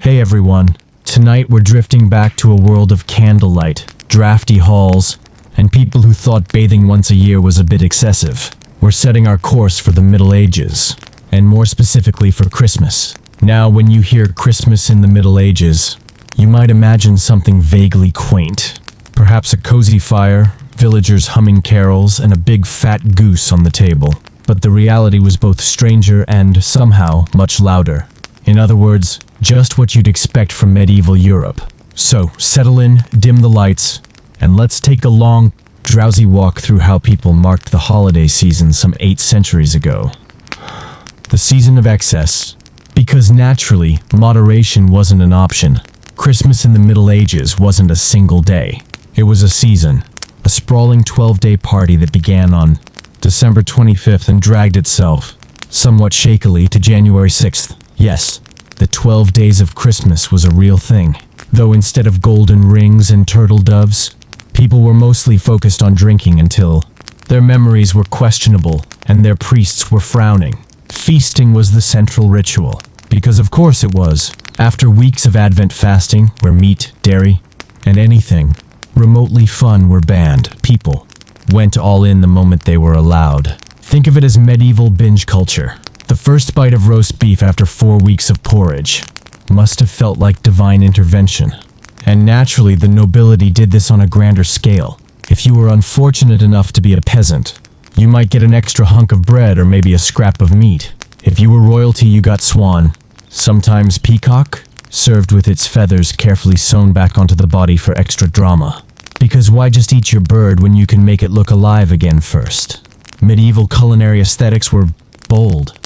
Hey everyone, tonight we're drifting back to a world of candlelight, drafty halls, and people who thought bathing once a year was a bit excessive. We're setting our course for the Middle Ages, and more specifically for Christmas. Now, when you hear Christmas in the Middle Ages, you might imagine something vaguely quaint. Perhaps a cozy fire, villagers humming carols, and a big fat goose on the table. But the reality was both stranger and, somehow, much louder. In other words, just what you'd expect from medieval Europe. So, settle in, dim the lights, and let's take a long, drowsy walk through how people marked the holiday season some 8 centuries ago. The season of excess. Because naturally, moderation wasn't an option. Christmas in the Middle Ages wasn't a single day. It was a season. A sprawling 12-day party that began on December 25th and dragged itself, somewhat shakily, to January 6th. Yes, the 12 days of Christmas was a real thing. Though instead of golden rings and turtle doves, people were mostly focused on drinking until their memories were questionable and their priests were frowning. Feasting was the central ritual, because of course it was. After weeks of Advent fasting, where meat, dairy, and anything remotely fun were banned, people went all in the moment they were allowed. Think of it as medieval binge culture. The first bite of roast beef after 4 weeks of porridge must have felt like divine intervention. And naturally, the nobility did this on a grander scale. If you were unfortunate enough to be a peasant, you might get an extra hunk of bread or maybe a scrap of meat. If you were royalty, you got swan, sometimes peacock, served with its feathers carefully sewn back onto the body for extra drama. Because why just eat your bird when you can make it look alive again first? Medieval culinary aesthetics were bold.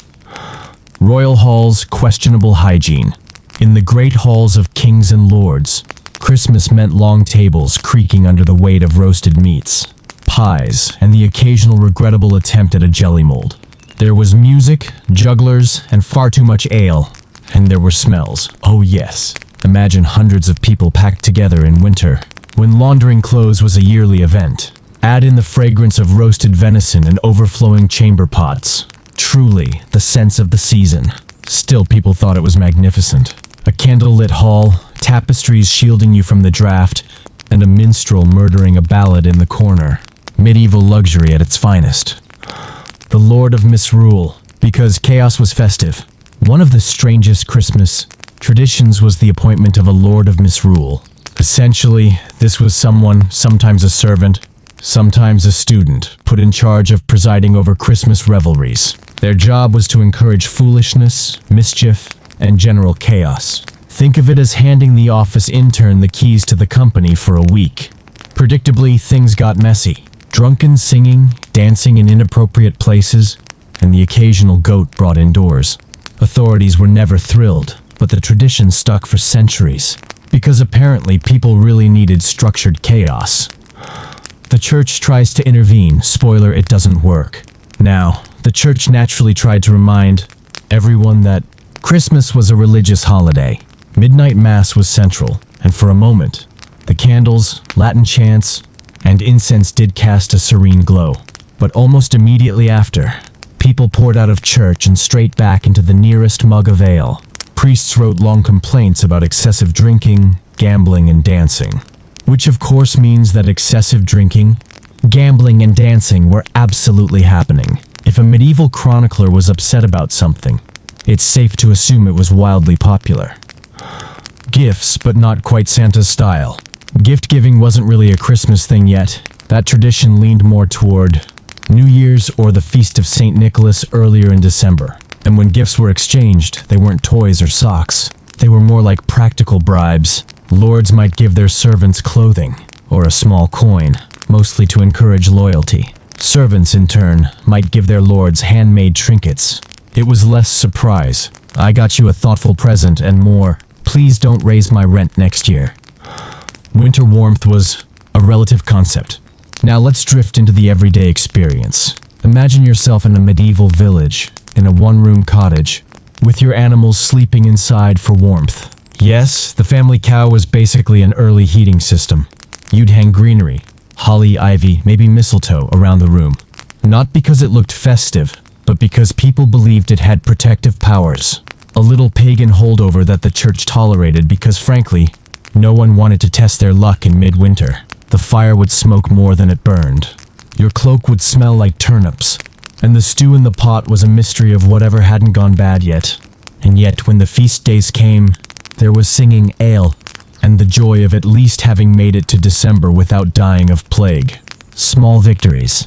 Royal halls, questionable hygiene. In the great halls of kings and lords, Christmas meant long tables creaking under the weight of roasted meats, pies, and the occasional regrettable attempt at a jelly mold. There was music, jugglers, and far too much ale. And there were smells. Oh yes. Imagine hundreds of people packed together in winter, when laundering clothes was a yearly event. Add in the fragrance of roasted venison and overflowing chamber pots. Truly, the sense of the season. Still, people thought it was magnificent. A candlelit hall, tapestries shielding you from the draft, and a minstrel murdering a ballad in the corner. Medieval luxury at its finest. The Lord of Misrule, because chaos was festive. One of the strangest Christmas traditions was the appointment of a Lord of Misrule. Essentially, this was someone, sometimes a servant, sometimes a student, put in charge of presiding over Christmas revelries. Their job was to encourage foolishness, mischief, and general chaos. Think of it as handing the office intern the keys to the company for a week. Predictably, things got messy. Drunken singing, dancing in inappropriate places, and the occasional goat brought indoors. Authorities were never thrilled, but the tradition stuck for centuries, because apparently people really needed structured chaos. The church tries to intervene. Spoiler, it doesn't work. Now, the church naturally tried to remind everyone that Christmas was a religious holiday. Midnight Mass was central, and for a moment, the candles, Latin chants, and incense did cast a serene glow. But almost immediately after, people poured out of church and straight back into the nearest mug of ale. Priests wrote long complaints about excessive drinking, gambling, and dancing. Which of course means that excessive drinking, gambling, and dancing were absolutely happening. If a medieval chronicler was upset about something, it's safe to assume it was wildly popular. Gifts, but not quite Santa's style. Gift-giving wasn't really a Christmas thing yet. That tradition leaned more toward New Year's or the Feast of St. Nicholas earlier in December. And when gifts were exchanged, they weren't toys or socks. They were more like practical bribes. Lords might give their servants clothing, or a small coin, mostly to encourage loyalty. Servants, in turn, might give their lords handmade trinkets. It was less surprise. I got you a thoughtful present and more. Please don't raise my rent next year. Winter warmth was a relative concept. Now let's drift into the everyday experience. Imagine yourself in a medieval village, in a one-room cottage, with your animals sleeping inside for warmth. Yes, the family cow was basically an early heating system. You'd hang greenery, holly, ivy, maybe mistletoe around the room. Not because it looked festive, but because people believed it had protective powers. a little pagan holdover that the church tolerated because, frankly, no one wanted to test their luck in midwinter. The fire would smoke more than it burned. Your cloak would smell like turnips, and the stew in the pot was a mystery of whatever hadn't gone bad yet. And yet, when the feast days came, there was singing ale, and the joy of at least having made it to December without dying of plague. Small victories.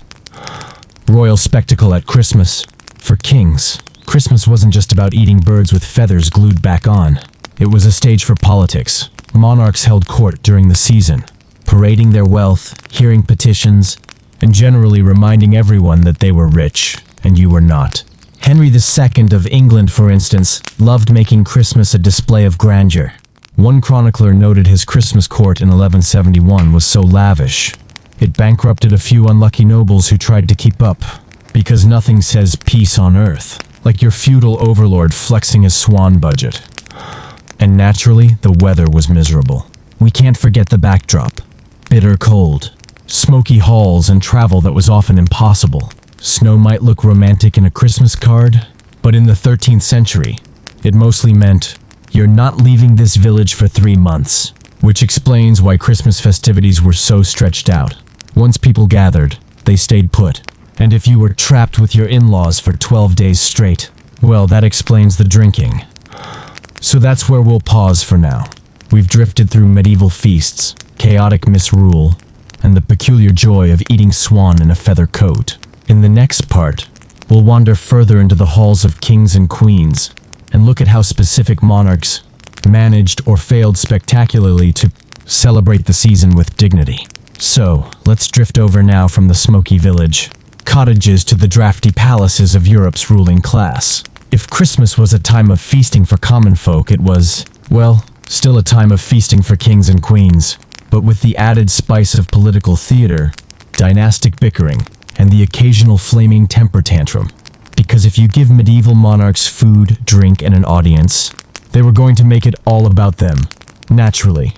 Royal spectacle at Christmas. For kings, Christmas wasn't just about eating birds with feathers glued back on. It was a stage for politics. Monarchs held court during the season, parading their wealth, hearing petitions, and generally reminding everyone that they were rich, and you were not. Henry II of England, for instance, loved making Christmas a display of grandeur. One chronicler noted his Christmas court in 1171 was so lavish, it bankrupted a few unlucky nobles who tried to keep up, because nothing says peace on earth like your feudal overlord flexing his swan budget. And naturally, the weather was miserable. We can't forget the backdrop. Bitter cold, smoky halls, and travel that was often impossible. Snow might look romantic in a Christmas card, but in the 13th century, it mostly meant, you're not leaving this village for 3 months, which explains why Christmas festivities were so stretched out. Once people gathered, they stayed put. And if you were trapped with your in-laws for 12 days straight, well, that explains the drinking. So that's where we'll pause for now. We've drifted through medieval feasts, chaotic misrule, and the peculiar joy of eating swan in a feather coat. In the next part, we'll wander further into the halls of kings and queens, and look at how specific monarchs managed or failed spectacularly to celebrate the season with dignity. So, let's drift over now from the smoky village cottages to the drafty palaces of Europe's ruling class. If Christmas was a time of feasting for common folk, it was, well, still a time of feasting for kings and queens, but with the added spice of political theater, dynastic bickering, and the occasional flaming temper tantrum. Because if you give medieval monarchs food, drink, and an audience, they were going to make it all about them, naturally.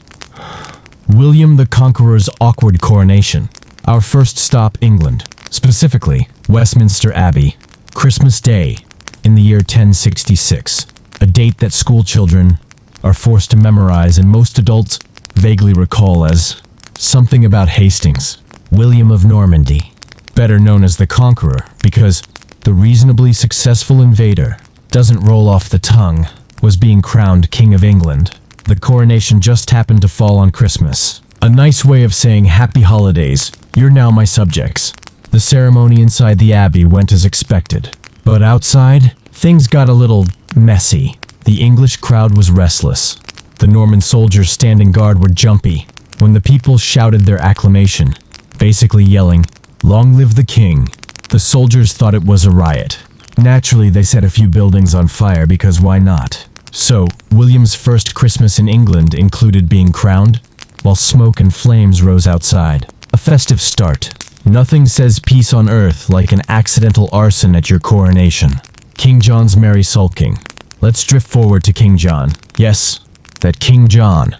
William the Conqueror's awkward coronation. Our first stop, England. Specifically, Westminster Abbey, Christmas Day, in the year 1066, a date that school children are forced to memorize and most adults vaguely recall as something about Hastings, William of Normandy, better known as the Conqueror, because the reasonably successful invader doesn't roll off the tongue, was being crowned King of England. The coronation just happened to fall on Christmas. A nice way of saying happy holidays, you're now my subjects. The ceremony inside the abbey went as expected. But outside, things got a little messy. The English crowd was restless. The Norman soldiers standing guard were jumpy when the people shouted their acclamation, basically yelling, "Long live the king." The soldiers thought it was a riot. Naturally, they set a few buildings on fire because why not? So, William's first Christmas in England included being crowned, while smoke and flames rose outside. A festive start. Nothing says peace on earth like an accidental arson at your coronation. King John's merry sulking. Let's drift forward to King John. Yes, that King John,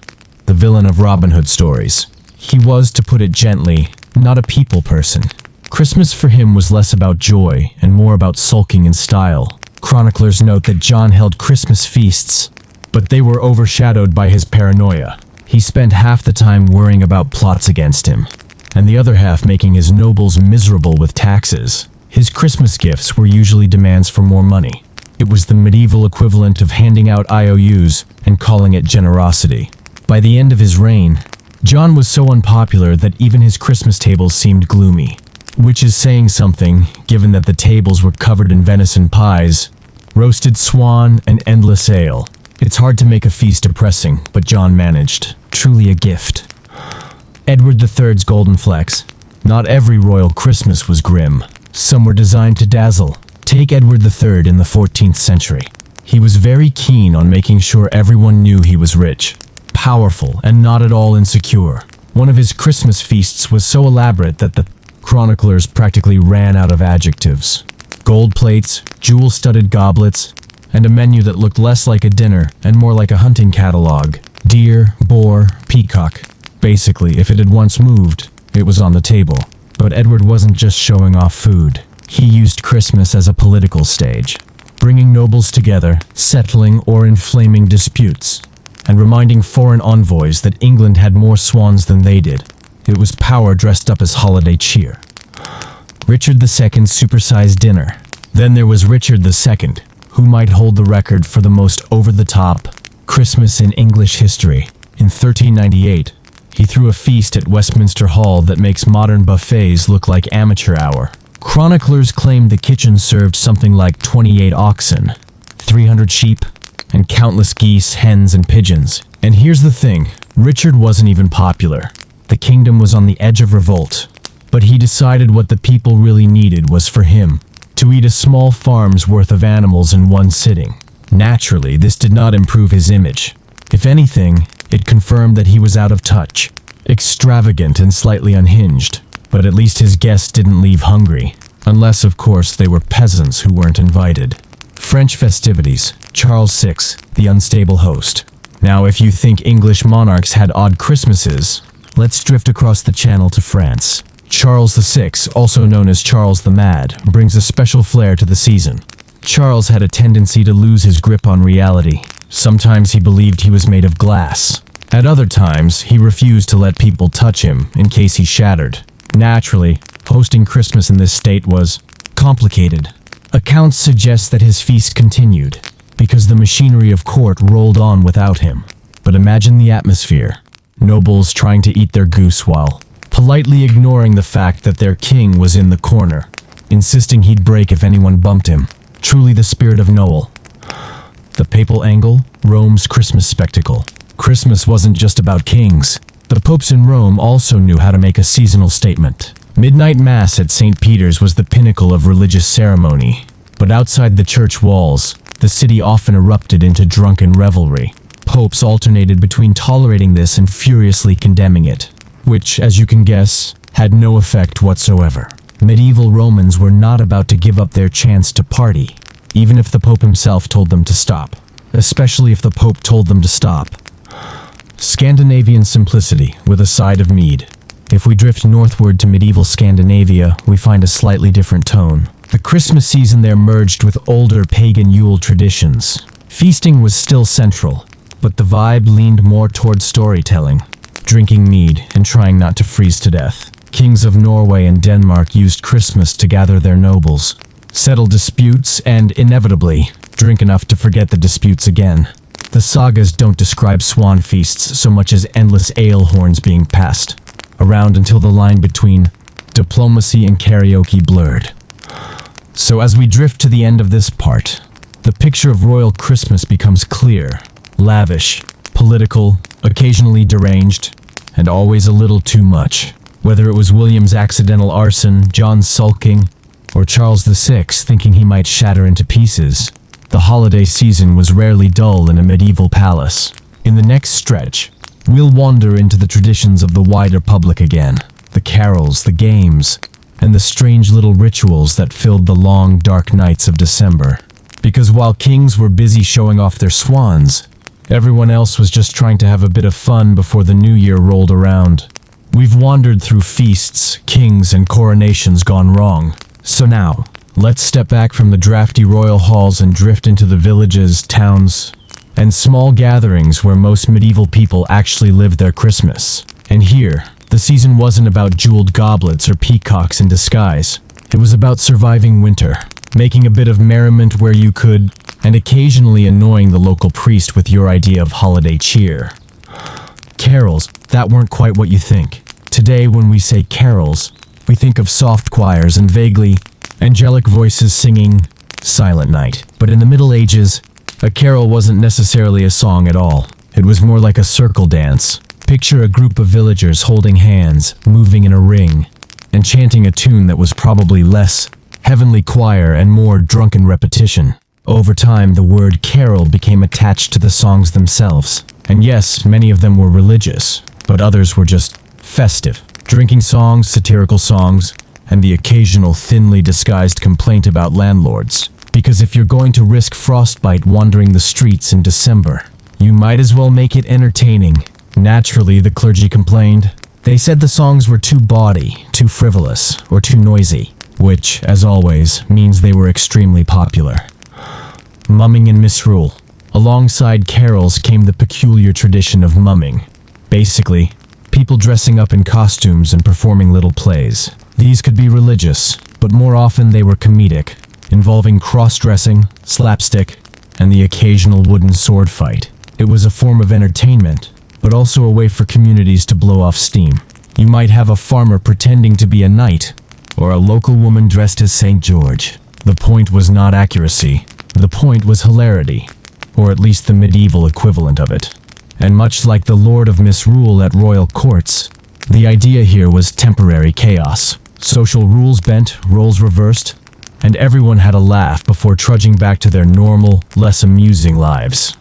the villain of Robin Hood stories. He was, to put it gently, not a people person. Christmas for him was less about joy and more about sulking in style. Chroniclers note that John held Christmas feasts, but they were overshadowed by his paranoia. He spent half the time worrying about plots against him, and the other half making his nobles miserable with taxes. His Christmas gifts were usually demands for more money. It was the medieval equivalent of handing out IOUs and calling it generosity. By the end of his reign, John was so unpopular that even his Christmas tables seemed gloomy, which is saying something, given that the tables were covered in venison pies, roasted swan, and endless ale. It's hard to make a feast depressing, but John managed. Truly a gift. Edward III's golden flecks. Not every royal Christmas was grim. Some were designed to dazzle. Take Edward III in the 14th century. He was very keen on making sure everyone knew he was rich, powerful, and not at all insecure. One of his Christmas feasts was so elaborate that the chroniclers practically ran out of adjectives. Gold plates, jewel-studded goblets, and a menu that looked less like a dinner and more like a hunting catalog. Deer, boar, peacock. Basically, if it had once moved, it was on the table. But Edward wasn't just showing off food. He used Christmas as a political stage. bringing nobles together, settling or inflaming disputes, and reminding foreign envoys that England had more swans than they did. It was power dressed up as holiday cheer. Richard II's supersized dinner. Then there was Richard II, who might hold the record for the most over-the-top Christmas in English history. In 1398, he threw a feast at Westminster Hall that makes modern buffets look like amateur hour. Chroniclers claim the kitchen served something like 28 oxen, 300 sheep, and countless geese, hens, and pigeons. And here's the thing, Richard wasn't even popular. The kingdom was on the edge of revolt, but he decided what the people really needed was for him to eat a small farm's worth of animals in one sitting. Naturally, this did not improve his image. If anything, it confirmed that he was out of touch, extravagant and slightly unhinged. But at least his guests didn't leave hungry, unless, of course, they were peasants who weren't invited. French festivities, Charles VI, the unstable host. Now, if you think English monarchs had odd Christmases, let's drift across the channel to France. Charles VI, also known as Charles the Mad, brings a special flair to the season. Charles had a tendency to lose his grip on reality. Sometimes he believed he was made of glass. At other times, he refused to let people touch him in case he shattered. Naturally, hosting Christmas in this state was complicated. Accounts suggest that his feast continued, because the machinery of court rolled on without him. But imagine the atmosphere. Nobles trying to eat their goose while politely ignoring the fact that their king was in the corner, insisting he'd break if anyone bumped him. Truly the spirit of Noel. The papal angle, Rome's Christmas spectacle. Christmas wasn't just about kings. The popes in Rome also knew how to make a seasonal statement. Midnight Mass at St. Peter's was the pinnacle of religious ceremony. But outside the church walls, the city often erupted into drunken revelry. Popes alternated between tolerating this and furiously condemning it, which, as you can guess, had no effect whatsoever. Medieval Romans were not about to give up their chance to party, even if the Pope himself told them to stop. Especially if the Pope told them to stop. Scandinavian simplicity with a side of mead. If we drift northward to medieval Scandinavia, we find a slightly different tone. The Christmas season there merged with older pagan Yule traditions. Feasting was still central, but the vibe leaned more towards storytelling, drinking mead, and trying not to freeze to death. Kings of Norway and Denmark used Christmas to gather their nobles, settle disputes, and, inevitably, drink enough to forget the disputes again. The sagas don't describe swan feasts so much as endless ale horns being passed around until the line between diplomacy and karaoke blurred. So as we drift to the end of this part, the picture of royal Christmas becomes clear, lavish, political, occasionally deranged, and always a little too much. Whether it was William's accidental arson, John's sulking, or Charles VI thinking he might shatter into pieces, the holiday season was rarely dull in a medieval palace. In the next stretch, we'll wander into the traditions of the wider public again, the carols, the games, and the strange little rituals that filled the long, dark nights of December. Because while kings were busy showing off their swans, everyone else was just trying to have a bit of fun before the new year rolled around. We've wandered through feasts, kings, and coronations gone wrong. So now, let's step back from the drafty royal halls and drift into the villages, towns, and small gatherings where most medieval people actually lived their Christmas. And here, the season wasn't about jeweled goblets or peacocks in disguise. It was about surviving winter, making a bit of merriment where you could, and occasionally annoying the local priest with your idea of holiday cheer. Carols, that weren't quite what you think. Today, when we say carols, we think of soft choirs and vaguely angelic voices singing Silent Night. But in the Middle Ages, a carol wasn't necessarily a song at all. It was more like a circle dance. Picture a group of villagers holding hands, moving in a ring, and chanting a tune that was probably less heavenly choir and more drunken repetition. Over time, the word carol became attached to the songs themselves. And yes, many of them were religious, but others were just festive. Drinking songs, satirical songs, and the occasional thinly disguised complaint about landlords. Because if you're going to risk frostbite wandering the streets in December, you might as well make it entertaining. Naturally, the clergy complained. They said the songs were too bawdy, too frivolous, or too noisy, which, as always, means they were extremely popular. Mumming and Misrule. Alongside carols came the peculiar tradition of mumming. Basically, people dressing up in costumes and performing little plays. These could be religious, but more often they were comedic, involving cross-dressing, slapstick, and the occasional wooden sword fight. It was a form of entertainment, but also a way for communities to blow off steam. You might have a farmer pretending to be a knight, or a local woman dressed as St. George. The point was not accuracy. The point was hilarity, or at least the medieval equivalent of it. And much like the Lord of Misrule at royal courts, the idea here was temporary chaos. Social rules bent, roles reversed, and everyone had a laugh before trudging back to their normal, less amusing lives.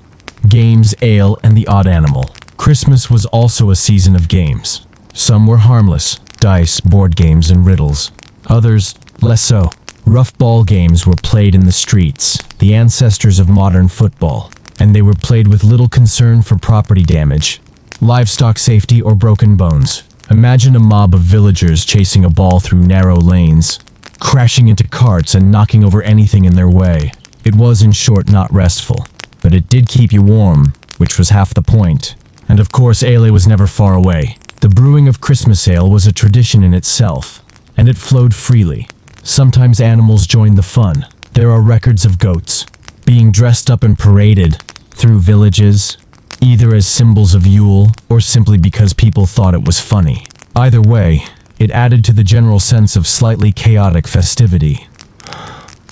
Games, ale, and the odd animal. Christmas was also a season of games. Some were harmless, dice, board games, and riddles. Others, less so. Rough ball games were played in the streets, the ancestors of modern football, and they were played with little concern for property damage, livestock safety, or broken bones. Imagine a mob of villagers chasing a ball through narrow lanes, crashing into carts and knocking over anything in their way. It was, in short, not restful, but it did keep you warm, which was half the point. And of course, ale was never far away. The brewing of Christmas ale was a tradition in itself, and it flowed freely. Sometimes animals joined the fun. There are records of goats being dressed up and paraded through villages, either as symbols of Yule or simply because people thought it was funny. Either way, it added to the general sense of slightly chaotic festivity.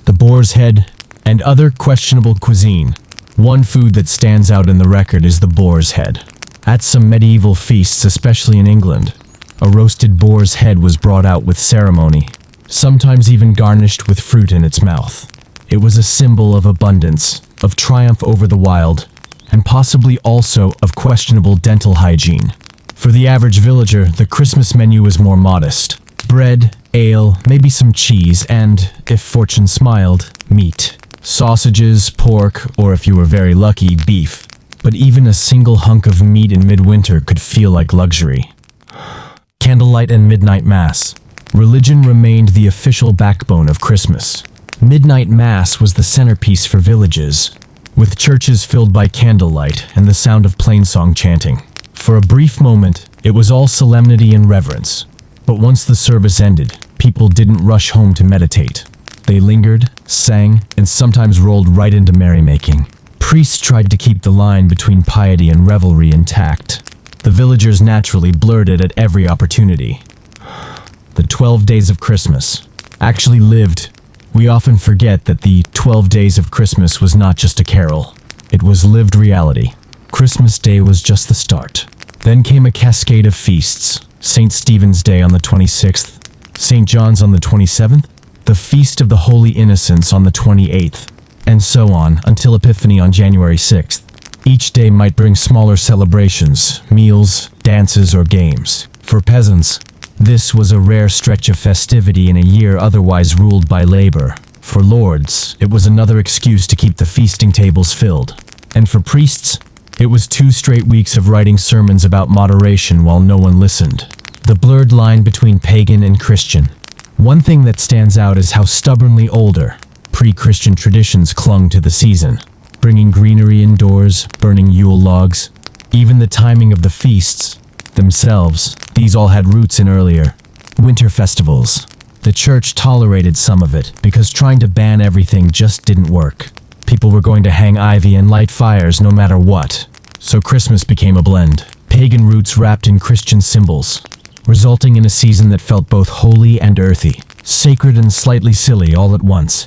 The boar's head and other questionable cuisine. One food that stands out in the record is the boar's head. At some medieval feasts, especially in England, a roasted boar's head was brought out with ceremony, sometimes even garnished with fruit in its mouth. It was a symbol of abundance, of triumph over the wild, and possibly also of questionable dental hygiene. For the average villager, the Christmas menu was more modest. Bread, ale, maybe some cheese, and, if fortune smiled, meat. Sausages, pork, or if you were very lucky, beef. But even a single hunk of meat in midwinter could feel like luxury. Candlelight and midnight mass. Religion remained the official backbone of Christmas. Midnight mass was the centerpiece for villages, with churches filled by candlelight and the sound of plainsong chanting. For a brief moment, it was all solemnity and reverence. But once the service ended, people didn't rush home to meditate. They lingered, sang, and sometimes rolled right into merrymaking. Priests tried to keep the line between piety and revelry intact. The villagers naturally blurred it at every opportunity. The 12 days of Christmas actually lived. We often forget that the 12 days of Christmas was not just a carol. It was lived reality. Christmas Day was just the start. Then came a cascade of feasts. St. Stephen's Day on the 26th, St. John's on the 27th, the Feast of the Holy Innocents on the 28th, and so on until Epiphany on January 6th. Each day might bring smaller celebrations, meals, dances, or games. For peasants, this was a rare stretch of festivity in a year otherwise ruled by labor. For lords, it was another excuse to keep the feasting tables filled. And for priests, it was 2 straight weeks of writing sermons about moderation while no one listened. The blurred line between pagan and Christian. One thing that stands out is how stubbornly older, pre-Christian traditions clung to the season, bringing greenery indoors, burning Yule logs. Even the timing of the feasts themselves, these all had roots in earlier winter festivals. The church tolerated some of it because trying to ban everything just didn't work. People were going to hang ivy and light fires no matter what. So Christmas became a blend. Pagan roots wrapped in Christian symbols, resulting in a season that felt both holy and earthy, sacred and slightly silly all at once.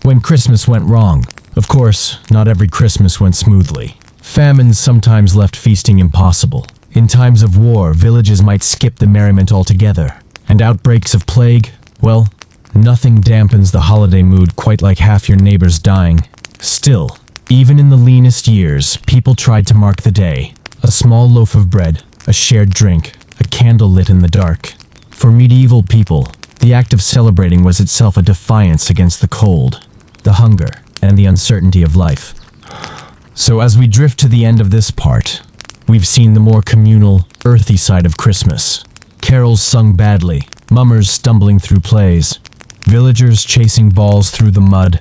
When Christmas went wrong, of course, not every Christmas went smoothly. Famines sometimes left feasting impossible. In times of war, villages might skip the merriment altogether. And outbreaks of plague, well, nothing dampens the holiday mood quite like half your neighbors dying. Still, even in the leanest years, people tried to mark the day. A small loaf of bread, a shared drink, a candle lit in the dark. For medieval people, the act of celebrating was itself a defiance against the cold, the hunger, and the uncertainty of life. So as we drift to the end of this part, we've seen the more communal, earthy side of Christmas. Carols sung badly, mummers stumbling through plays, villagers chasing balls through the mud,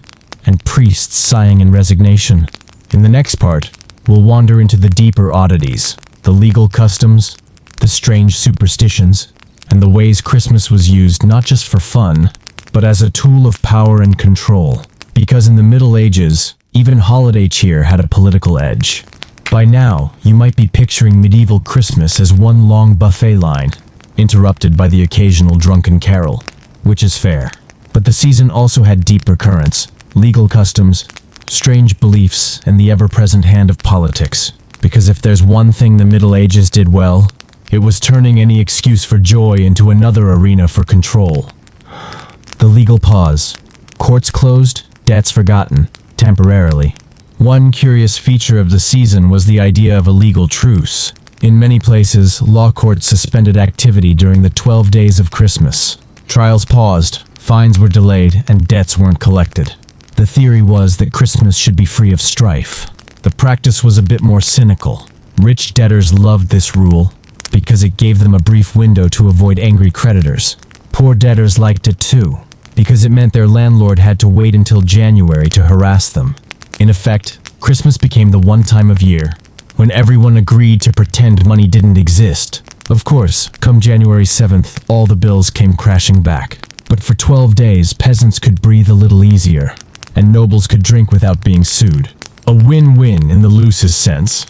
and priests sighing in resignation. In the next part, we'll wander into the deeper oddities, the legal customs, the strange superstitions, and the ways Christmas was used not just for fun, but as a tool of power and control. Because in the Middle Ages, even holiday cheer had a political edge. By now, you might be picturing medieval Christmas as one long buffet line, interrupted by the occasional drunken carol, which is fair. But the season also had deeper currents, legal customs, strange beliefs, and the ever-present hand of politics. Because if there's one thing the Middle Ages did well, it was turning any excuse for joy into another arena for control. The legal pause. Courts closed, debts forgotten, temporarily. One curious feature of the season was the idea of a legal truce. In many places, law courts suspended activity during the 12 days of Christmas. Trials paused, fines were delayed, and debts weren't collected. The theory was that Christmas should be free of strife. The practice was a bit more cynical. Rich debtors loved this rule because it gave them a brief window to avoid angry creditors. Poor debtors liked it too, because it meant their landlord had to wait until January to harass them. In effect, Christmas became the one time of year when everyone agreed to pretend money didn't exist. Of course, come January 7th, all the bills came crashing back. But for 12 days, peasants could breathe a little easier, and nobles could drink without being sued. A win-win in the loosest sense.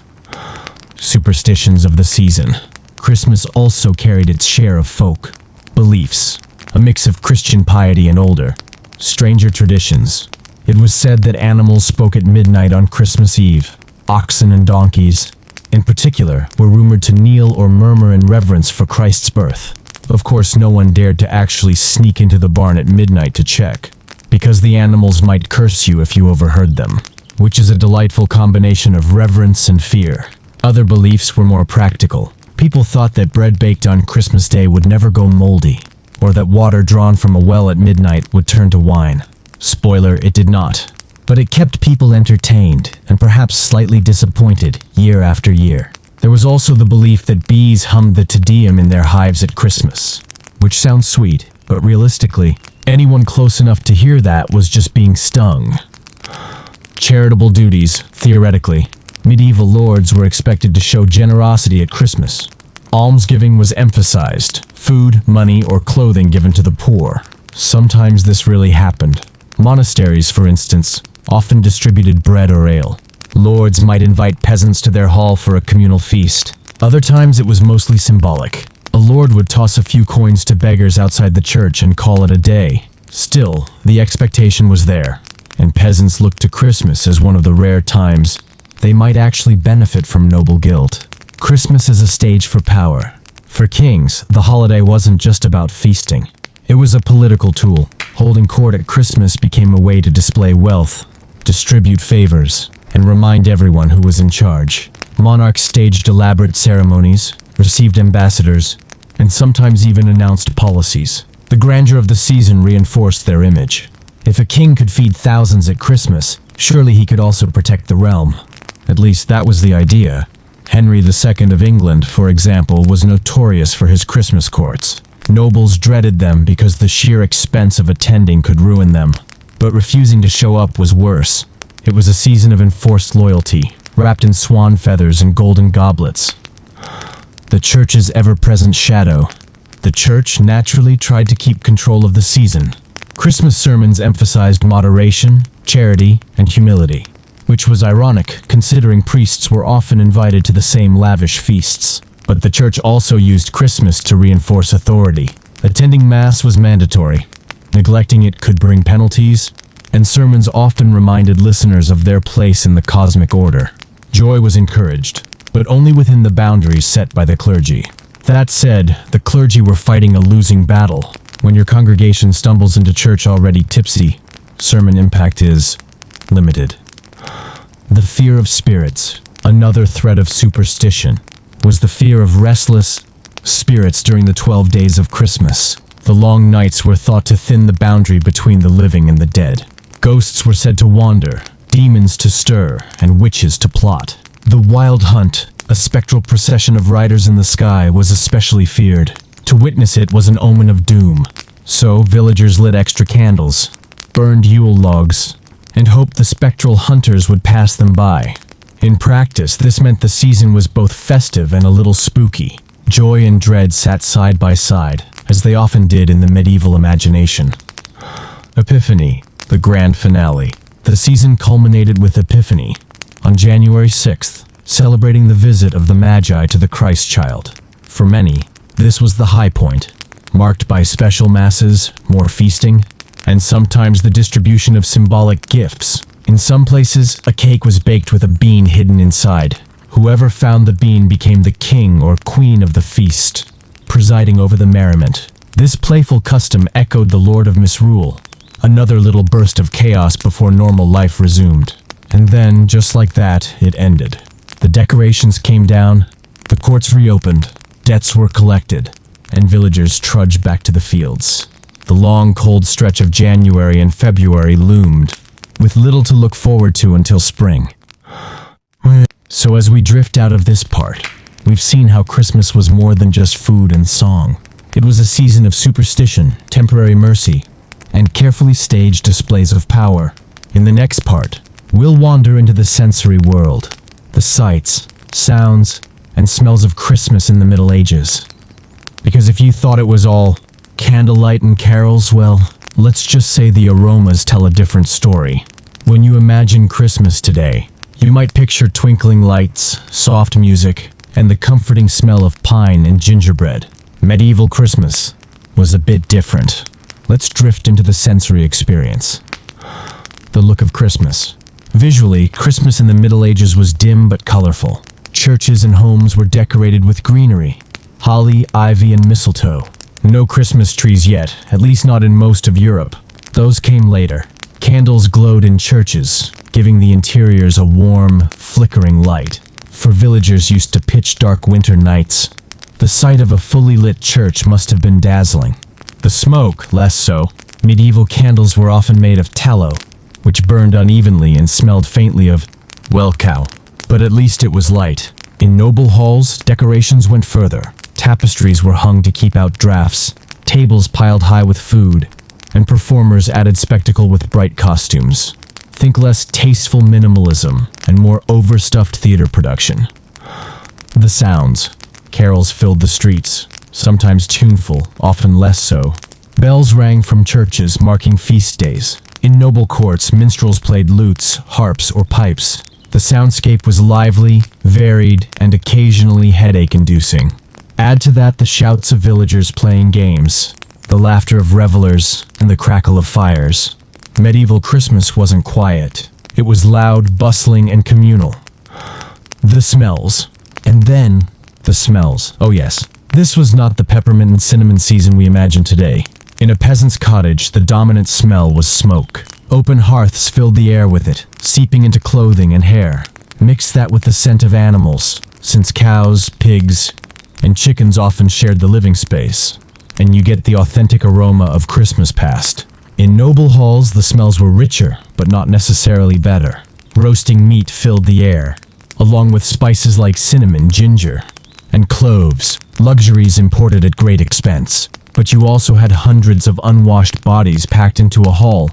Superstitions of the season. Christmas also carried its share of folk beliefs, a mix of Christian piety and older, stranger traditions. It was said that animals spoke at midnight on Christmas Eve. Oxen and donkeys, in particular, were rumored to kneel or murmur in reverence for Christ's birth. Of course, no one dared to actually sneak into the barn at midnight to check, because the animals might curse you if you overheard them, which is a delightful combination of reverence and fear. Other beliefs were more practical. People thought that bread baked on Christmas Day would never go moldy, or that water drawn from a well at midnight would turn to wine. Spoiler, it did not. But it kept people entertained, and perhaps slightly disappointed, year after year. There was also the belief that bees hummed the Te Deum in their hives at Christmas, which sounds sweet, but realistically, anyone close enough to hear that was just being stung. Charitable duties, theoretically. Medieval lords were expected to show generosity at Christmas. Almsgiving was emphasized, food, money, or clothing given to the poor. Sometimes this really happened. Monasteries, for instance, often distributed bread or ale. Lords might invite peasants to their hall for a communal feast. Other times it was mostly symbolic. A lord would toss a few coins to beggars outside the church and call it a day. Still, the expectation was there, and peasants looked to Christmas as one of the rare times they might actually benefit from noble guilt. Christmas is a stage for power. For kings, the holiday wasn't just about feasting. It was a political tool. Holding court at Christmas became a way to display wealth, distribute favors, and remind everyone who was in charge. Monarchs staged elaborate ceremonies, received ambassadors, and sometimes even announced policies. The grandeur of the season reinforced their image. If a king could feed thousands at Christmas, surely he could also protect the realm. At least that was the idea. Henry II of England, for example, was notorious for his Christmas courts. Nobles dreaded them because the sheer expense of attending could ruin them. But refusing to show up was worse. It was a season of enforced loyalty, wrapped in swan feathers and golden goblets. The church's ever-present shadow. The church naturally tried to keep control of the season. Christmas sermons emphasized moderation, charity, and humility, which was ironic considering priests were often invited to the same lavish feasts. But the church also used Christmas to reinforce authority. Attending Mass was mandatory. Neglecting it could bring penalties, and sermons often reminded listeners of their place in the cosmic order. Joy was encouraged, but only within the boundaries set by the clergy. That said, the clergy were fighting a losing battle. When your congregation stumbles into church already tipsy, sermon impact is limited. The fear of spirits, another thread of superstition, was the fear of restless spirits during the 12 days of Christmas. The long nights were thought to thin the boundary between the living and the dead. Ghosts were said to wander, demons to stir, and witches to plot. The Wild Hunt, a spectral procession of riders in the sky, was especially feared. To witness it was an omen of doom. So villagers lit extra candles, burned Yule logs, and hoped the spectral hunters would pass them by. In practice, this meant the season was both festive and a little spooky. Joy and dread sat side by side, as they often did in the medieval imagination. Epiphany, the grand finale. The season culminated with Epiphany, on January 6th, celebrating the visit of the Magi to the Christ child. For many, this was the high point, marked by special masses, more feasting, and sometimes the distribution of symbolic gifts. In some places, a cake was baked with a bean hidden inside. Whoever found the bean became the king or queen of the feast, presiding over the merriment. This playful custom echoed the Lord of Misrule, another little burst of chaos before normal life resumed. And then, just like that, it ended. The decorations came down, the courts reopened, debts were collected, and villagers trudged back to the fields. The long, cold stretch of January and February loomed, with little to look forward to until spring. So as we drift out of this part, we've seen how Christmas was more than just food and song. It was a season of superstition, temporary mercy, and carefully staged displays of power. In the next part, we'll wander into the sensory world, the sights, sounds, and smells of Christmas in the Middle Ages. Because if you thought it was all candlelight and carols, well, let's just say the aromas tell a different story. When you imagine Christmas today, you might picture twinkling lights, soft music, and the comforting smell of pine and gingerbread. Medieval Christmas was a bit different. Let's drift into the sensory experience. The look of Christmas. Visually, Christmas in the Middle Ages was dim but colorful. Churches and homes were decorated with greenery, holly, ivy, and mistletoe. No Christmas trees yet, at least not in most of Europe. Those came later. Candles glowed in churches, giving the interiors a warm, flickering light. For villagers used to pitch-dark winter nights, the sight of a fully lit church must have been dazzling. The smoke, less so. Medieval candles were often made of tallow, which burned unevenly and smelled faintly of, well, cow. But at least it was light. In noble halls, decorations went further. Tapestries were hung to keep out drafts, tables piled high with food, and performers added spectacle with bright costumes. Think less tasteful minimalism and more overstuffed theater production. The sounds. Carols filled the streets, sometimes tuneful, often less so. Bells rang from churches marking feast days. In noble courts, minstrels played lutes, harps, or pipes. The soundscape was lively, varied, and occasionally headache-inducing. Add to that the shouts of villagers playing games, the laughter of revelers, and the crackle of fires. Medieval Christmas wasn't quiet. It was loud, bustling, and communal. The smells. And then, the smells. Oh yes, this was not the peppermint and cinnamon season we imagine today. In a peasant's cottage, the dominant smell was smoke. Open hearths filled the air with it, seeping into clothing and hair. Mix that with the scent of animals, since cows, pigs, and chickens often shared the living space, and you get the authentic aroma of Christmas past. In noble halls, the smells were richer, but not necessarily better. Roasting meat filled the air, along with spices like cinnamon, ginger, and cloves, luxuries imported at great expense. But you also had hundreds of unwashed bodies packed into a hall,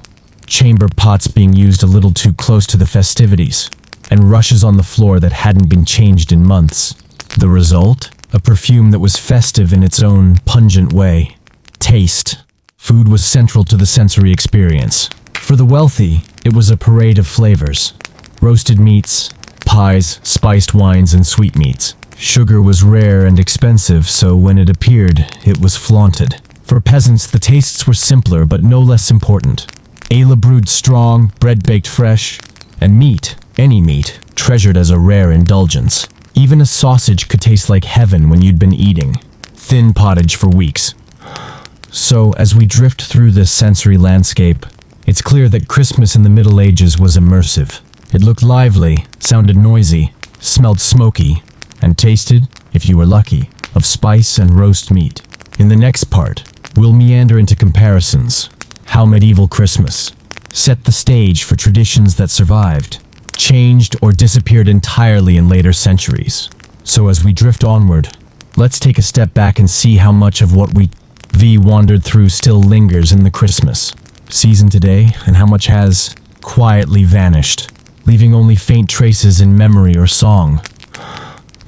chamber pots being used a little too close to the festivities, and rushes on the floor that hadn't been changed in months. The result? A perfume that was festive in its own pungent way. Taste. Food was central to the sensory experience. For the wealthy, it was a parade of flavors. Roasted meats, pies, spiced wines, and sweetmeats. Sugar was rare and expensive, so when it appeared, it was flaunted. For peasants, the tastes were simpler but no less important. Ale brewed strong, bread baked fresh, and meat, any meat, treasured as a rare indulgence. Even a sausage could taste like heaven when you'd been eating. Thin pottage for weeks. So, as we drift through this sensory landscape, it's clear that Christmas in the Middle Ages was immersive. It looked lively, sounded noisy, smelled smoky, and tasted, if you were lucky, of spice and roast meat. In the next part, we'll meander into comparisons. How medieval Christmas set the stage for traditions that survived, changed, or disappeared entirely in later centuries. So as we drift onward, let's take a step back and see how much of what we wandered through still lingers in the Christmas season today, and how much has quietly vanished, leaving only faint traces in memory or song.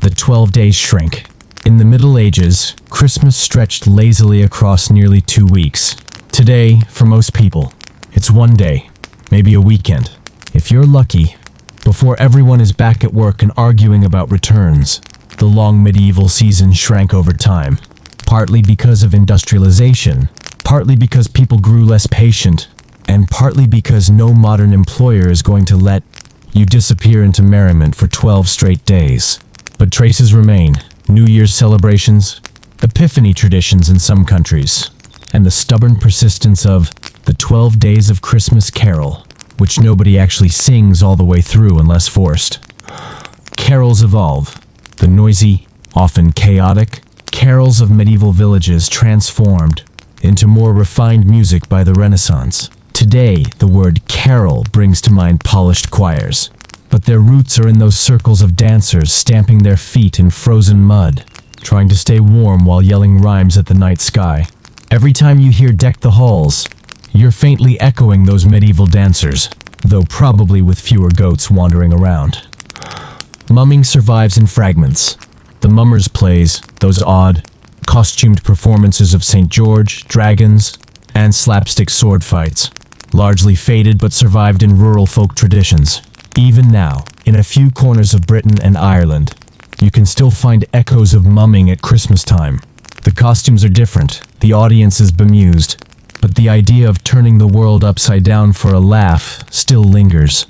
The 12 days shrink. In the Middle Ages, Christmas stretched lazily across nearly 2 weeks. Today, for most people, it's one day, maybe a weekend. If you're lucky, before everyone is back at work and arguing about returns. The long medieval season shrank over time, partly because of industrialization, partly because people grew less patient, and partly because no modern employer is going to let you disappear into merriment for 12 straight days. But traces remain. New Year's celebrations, Epiphany traditions in some countries, and the stubborn persistence of the 12 Days of Christmas Carol, which nobody actually sings all the way through unless forced. Carols evolve. The noisy, often chaotic, carols of medieval villages transformed into more refined music by the Renaissance. Today, the word carol brings to mind polished choirs, but their roots are in those circles of dancers stamping their feet in frozen mud, trying to stay warm while yelling rhymes at the night sky. Every time you hear "Deck the Halls," you're faintly echoing those medieval dancers, though probably with fewer goats wandering around. Mumming survives in fragments. The mummers' plays, those odd, costumed performances of St. George, dragons, and slapstick sword fights, largely faded but survived in rural folk traditions. Even now, in a few corners of Britain and Ireland, you can still find echoes of mumming at Christmas time. The costumes are different, the audience is bemused, but the idea of turning the world upside down for a laugh still lingers.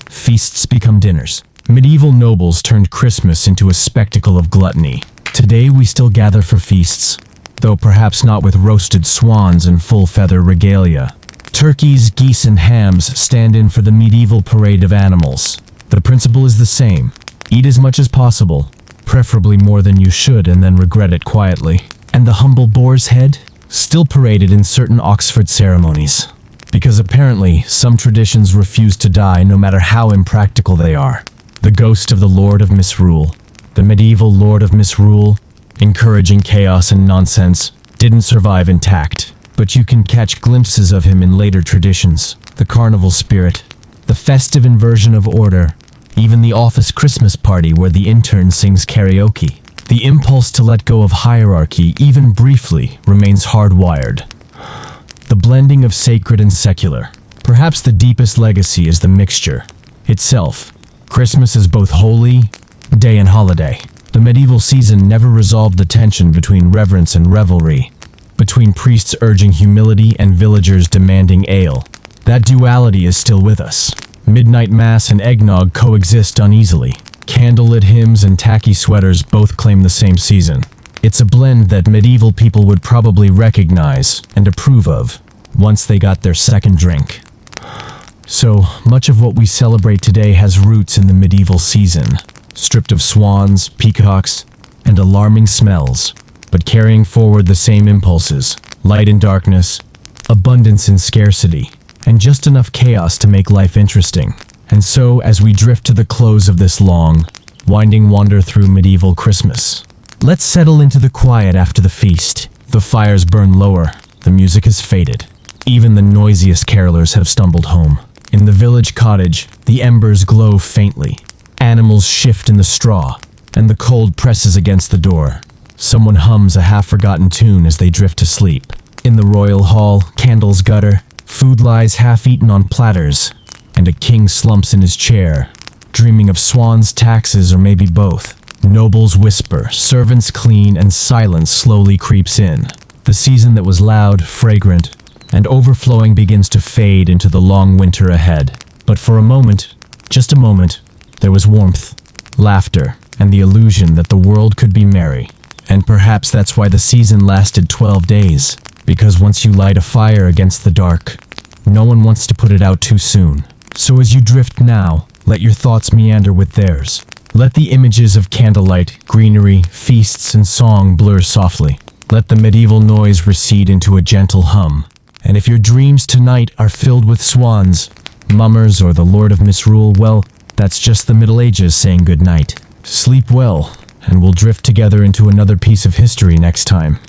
Feasts become dinners. Medieval nobles turned Christmas into a spectacle of gluttony. Today we still gather for feasts, though perhaps not with roasted swans and full-feather regalia. Turkeys, geese, and hams stand in for the medieval parade of animals. The principle is the same. Eat as much as possible, preferably more than you should, and then regret it quietly. And the humble boar's head? Still paraded in certain Oxford ceremonies. Because apparently, some traditions refuse to die no matter how impractical they are. The ghost of the Lord of Misrule, the medieval Lord of Misrule, encouraging chaos and nonsense, didn't survive intact. But you can catch glimpses of him in later traditions. The carnival spirit, the festive inversion of order, even the office Christmas party where the intern sings karaoke. The impulse to let go of hierarchy, even briefly, remains hardwired. The blending of sacred and secular. Perhaps the deepest legacy is the mixture itself. Christmas is both holy day and holiday. The medieval season never resolved the tension between reverence and revelry, between priests urging humility and villagers demanding ale. That duality is still with us. Midnight mass and eggnog coexist uneasily. Candlelit hymns and tacky sweaters both claim the same season. It's a blend that medieval people would probably recognize and approve of once they got their second drink. So, much of what we celebrate today has roots in the medieval season, stripped of swans, peacocks, and alarming smells, but carrying forward the same impulses: light and darkness, abundance and scarcity, and just enough chaos to make life interesting. And so, as we drift to the close of this long, winding wander through medieval Christmas, let's settle into the quiet after the feast. The fires burn lower, the music has faded. Even the noisiest carolers have stumbled home. In the village cottage, the embers glow faintly. Animals shift in the straw, and the cold presses against the door. Someone hums a half-forgotten tune as they drift to sleep. In the royal hall, candles gutter, food lies half-eaten on platters, and a king slumps in his chair, dreaming of swans, taxes, or maybe both. Nobles whisper, servants clean, and silence slowly creeps in. The season that was loud, fragrant, and overflowing begins to fade into the long winter ahead. But for a moment, just a moment, there was warmth, laughter, and the illusion that the world could be merry. And perhaps that's why the season lasted 12 days, because once you light a fire against the dark, no one wants to put it out too soon. So as you drift now, let your thoughts meander with theirs. Let the images of candlelight, greenery, feasts, and song blur softly. Let the medieval noise recede into a gentle hum. And if your dreams tonight are filled with swans, mummers, or the Lord of Misrule, well, that's just the Middle Ages saying goodnight. Sleep well, and we'll drift together into another piece of history next time.